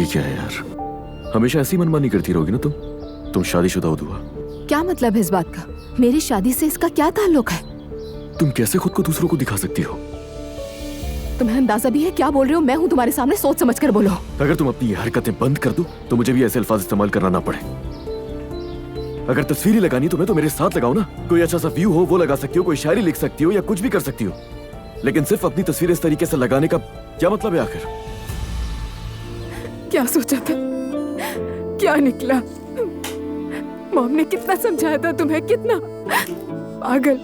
ये क्या है यार, हमेशा ऐसी मनमानी करती रहोगी ना तुम शादीशुदा हो दुआ। क्या मतलब है इस बात का? मेरी शादी से इसका क्या ताल्लुक है? तुम कैसे खुद को दूसरों को दिखा सकती हो? तुम्हें अंदाजा भी है क्या बोल रहे हो? मैं हूँ तुम्हारे सामने, सोच समझ कर बोलो। अगर तुम अपनी ये हरकतें बंद कर दो तो मुझे भी ऐसे अल्फाज इस्तेमाल करना ना पड़े। अगर तस्वीरें लगानी तुम्हें तो मेरे साथ लगाओ ना। कोई अच्छा सा व्यू हो वो लगा सकती हो, कोई शायरी लिख सकती हो या कुछ भी कर सकती हो, लेकिन सिर्फ अपनी तस्वीरें इस तरीके से लगाने का क्या मतलब है आखिर? क्या सोचा था, क्या निकला? मॉम ने कितना समझाया था तुम्हें, कितना? पागल।